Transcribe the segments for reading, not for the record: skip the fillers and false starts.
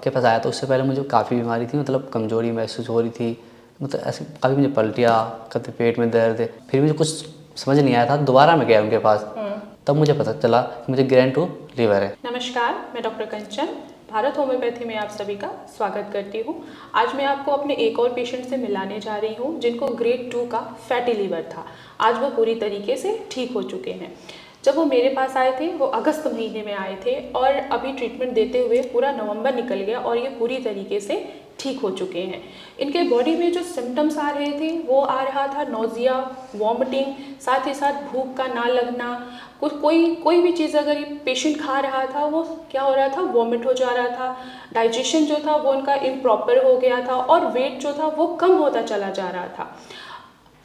आपके पास आया था उससे पहले मुझे काफ़ी बीमारी थी, मतलब कमज़ोरी महसूस हो रही थी, मतलब ऐसे काफ़ी मुझे पलटियाँ, कभी पेट में दर्द, फिर मुझे कुछ समझ नहीं आया था। दोबारा मैं गया उनके पास, तब मुझे पता चला कि मुझे ग्रैंड 2 लीवर है। नमस्कार, मैं डॉक्टर कंचन भारत होम्योपैथी में आप सभी का स्वागत करती हूँ। आज मैं आपको अपने एक और पेशेंट से मिलाने जा रही हूँ जिनको ग्रेड 2 का फैटी लीवर था। आज वो पूरी तरीके से ठीक हो चुके हैं। जब वो मेरे पास आए थे वो अगस्त महीने में आए थे और अभी ट्रीटमेंट देते हुए पूरा नवंबर निकल गया और ये पूरी तरीके से ठीक हो चुके हैं। इनके बॉडी में जो सिम्टम्स आ रहे थे वो आ रहा था नोजिया, वॉमिटिंग, साथ ही साथ भूख का ना लगना, कोई भी चीज़ अगर ये पेशेंट खा रहा था वो क्या हो रहा था, वॉमिट हो जा रहा था, डाइजेशन जो था वो उनका इम्प्रॉपर हो गया था और वेट जो था वो कम होता चला जा रहा था।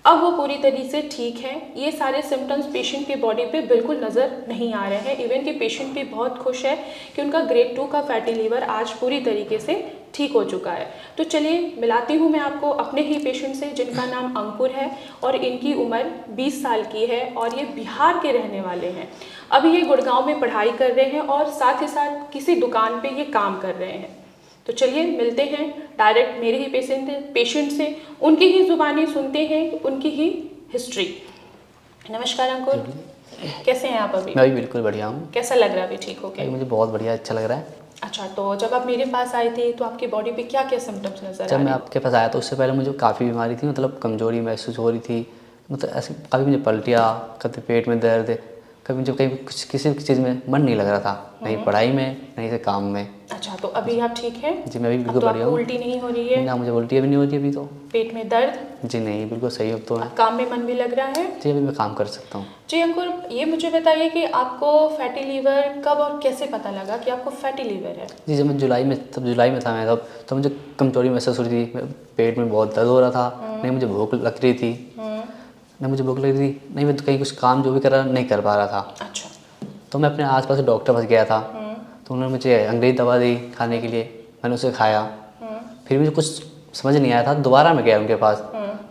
अब वो पूरी तरीके से ठीक है। ये सारे सिम्टम्स पेशेंट की बॉडी पे बिल्कुल नज़र नहीं आ रहे हैं। इवन कि पेशेंट भी बहुत खुश है कि उनका ग्रेड 2 का फैटी लीवर आज पूरी तरीके से ठीक हो चुका है। तो चलिए मिलाती हूँ मैं आपको अपने ही पेशेंट से जिनका नाम अंकुर है और इनकी उम्र 20 साल की है और ये बिहार के रहने वाले हैं। अभी ये गुड़गांव में पढ़ाई कर रहे हैं और साथ ही साथ किसी दुकान पे ये काम कर रहे हैं। तो चलिए मिलते हैं डायरेक्ट मेरे ही पेशेंट से, उनकी ही ज़ुबानी सुनते हैं, उनकी ही हिस्ट्री। नमस्कार अंकुर, कैसे हैं आप अभी? मैं भी बिल्कुल बढ़िया हूँ। कैसा लग रहा है अभी ठीक हो गया? मुझे बहुत बढ़िया अच्छा लग रहा है। अच्छा, तो जब आप मेरे पास आए थे तो आपकी बॉडी पे क्या क्या सिम्टम्स नजर आ रहे? जब मैं आपके पास आया था उससे पहले मुझे काफ़ी बीमारी थी, मतलब कमज़ोरी महसूस हो रही थी, मतलब ऐसे काफ़ी मुझे पलटियाँ, कभी पेट में दर्द, कभी मुझे कहीं कुछ किसी भी चीज़ में मन नहीं लग रहा था, नहीं पढ़ाई में नहीं से काम में। अच्छा, तो अभी आप ठीक हैं? जी मैं भी बिल्कुल तो बढ़िया हूँ। उल्टी नहीं हो रही है? ना मुझे उल्टी भी नहीं हो रही अभी तो। पेट में दर्द? जी नहीं, बिल्कुल सही अब तो है। काम में मन भी लग रहा है? जी अभी मैं काम कर सकता हूँ। जी अंकुर, ये मुझे बताइए कि आपको फैटी लीवर कब और कैसे पता लगा कि आपको फैटी लीवर है? जी जब मैं जुलाई में था मैं तब मुझे कमज़ोरी महसूस हो रही थी, पेट में बहुत दर्द हो रहा था, नहीं मुझे भूख लग रही थी, नहीं मैं कहीं कुछ काम जो भी कर रहा नहीं कर पा रहा था। अच्छा। तो मैं अपने आसपास के डॉक्टर पास गया था, तो उन्होंने मुझे अंग्रेजी दवा दी खाने के लिए, मैंने उसे खाया, फिर मुझे कुछ समझ नहीं आया था। दोबारा मैं गया उनके पास,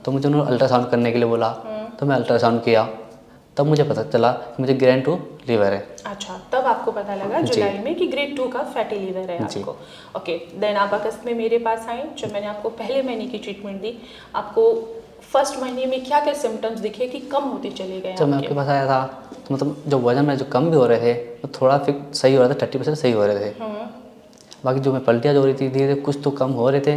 तो मुझे उन्होंने अल्ट्रासाउंड करने के लिए बोला, तो मैं अल्ट्रासाउंड किया, तब मुझे पता चला कि मुझे ग्रैंड 2 लीवर है। अच्छा, तब आपको पता लगा जुलाई में कि ग्रेड 2 का फैटी लीवर है आपको। ओके, देन आप अगस्त में मेरे पास आए, जब मैंने आपको पहले महीने की ट्रीटमेंट दी, आपको फर्स्ट महीने में क्या क्या सिम्टम्स दिखे कि कम होते चले गए? जब मैं आपके पास आया था तो मतलब जो वजन में जो कम भी हो रहे थे तो थोड़ा फिर सही हो रहा था, 30% सही हो रहे थे। बाकी जो मैं पलटियाँ जो हो रही थी धीरे धीरे कुछ तो कम हो रहे थे।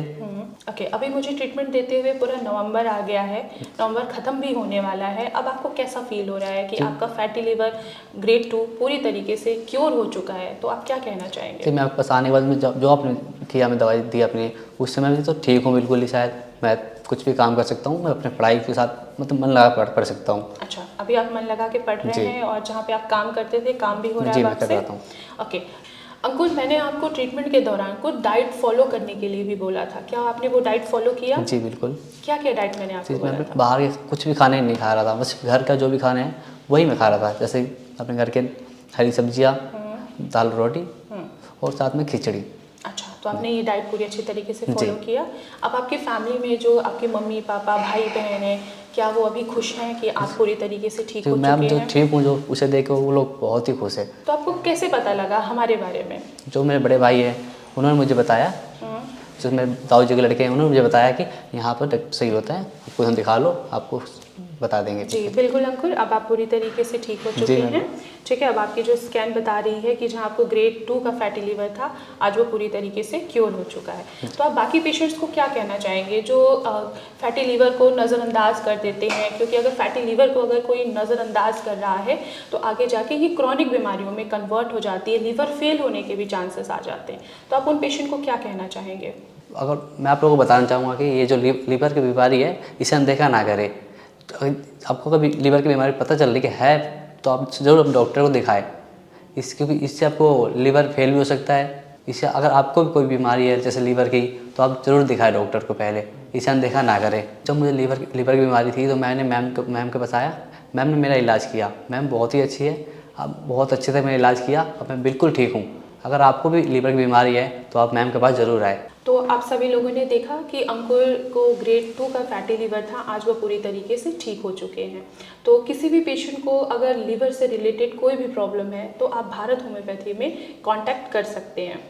ओके, अभी मुझे ट्रीटमेंट देते हुए पूरा नवंबर आ गया है, नवंबर ख़त्म भी होने वाला है। अब आपको कैसा फील हो रहा है कि आपका फैटी लीवर ग्रेड 2 पूरी तरीके से क्योर हो चुका है? तो आप क्या कहना चाहेंगे? कि मैं आपके पास आने के बाद में जो आपने किया, मैं दवाई दी अपनी, उस समय भी तो ठीक हूँ बिल्कुल ही, शायद मैं कुछ भी काम कर सकता हूँ, मैं अपने पढ़ाई के साथ मतलब मन लगा पढ़ सकता हूँ। अच्छा, अभी आप मन लगा के पढ़ रहे हैं और जहाँ पे आप काम करते थे काम भी हो रहा है मैं कर रहा हूँ। ओके अंकुर, मैंने आपको ट्रीटमेंट के दौरान कुछ डाइट फॉलो करने के लिए भी बोला था, क्या आपने वो डाइट फॉलो किया? जी बिल्कुल। क्या क्या डाइट मैंने आपको बोला था? बाहर के कुछ भी खाने नहीं खा रहा था, बस घर का जो भी खाना है वही मैं खा रहा था, जैसे अपने घर के हरी सब्जियाँ, दाल रोटी और साथ में खिचड़ी। अच्छा, तो आपने ये डाइट पूरी अच्छी तरीके से फॉलो किया। अब आपकी फैमिली में जो आपके मम्मी पापा भाई बहन हैं, क्या वो अभी खुश हैं कि आप पूरी तरीके से ठीक हो चुके हैं? मैं जो ठीक हूँ, जो उसे देख के वो लोग बहुत ही खुश है। तो आपको कैसे पता लगा हमारे बारे में? जो मेरे बड़े भाई हैं उन्होंने मुझे बताया, जो मेरे दाऊ जी के लड़के हैं उन्होंने मुझे बताया कि यहाँ पर सही होता है, आपको हम दिखा लो, आपको बता देंगे। जी बिल्कुल अंकुर, अब आप पूरी तरीके से ठीक हो चुके हैं। ठीक है, अब आपकी जो स्कैन बता रही है कि जहाँ आपको ग्रेड 2 का फैटी लीवर था, आज वो पूरी तरीके से क्योर हो चुका है। तो आप बाकी पेशेंट्स को क्या कहना चाहेंगे जो फैटी लीवर को नज़रअंदाज कर देते हैं? क्योंकि अगर फैटी लीवर को अगर कोई नज़रअंदाज कर रहा है तो आगे जाके ये क्रॉनिक बीमारियों में कन्वर्ट हो जाती है, लीवर फेल होने के भी चांसेस आ जाते हैं। तो आप उन पेशेंट को क्या कहना चाहेंगे? अगर मैं आप लोगों को बताना चाहूँगा कि ये जो लीवर की बीमारी है इसे अनदेखा ना करें। तो आपको कभी लीवर की बीमारी पता चल रही है तो आप ज़रूर डॉक्टर को दिखाएं, क्योंकि इससे आपको लीवर फेल भी हो सकता है। इससे अगर आपको भी कोई बीमारी है जैसे लीवर की तो आप ज़रूर दिखाएं डॉक्टर को पहले, इसे अनदेखा ना करें। जब मुझे लीवर की बीमारी थी तो मैंने मैम के पास आया, मैम ने मेरा इलाज किया। मैम बहुत ही अच्छी है, आप बहुत अच्छे से मेरा इलाज किया, अब मैं बिल्कुल ठीक हूँ। अगर आपको भी लीवर की बीमारी है तो आप मैम के पास ज़रूर आए। तो आप सभी लोगों ने देखा कि अंकुर को ग्रेड 2 का फैटी लीवर था, आज वो पूरी तरीके से ठीक हो चुके हैं। तो किसी भी पेशेंट को अगर लीवर से रिलेटेड कोई भी प्रॉब्लम है तो आप भारत होम्योपैथी में कांटेक्ट कर सकते हैं।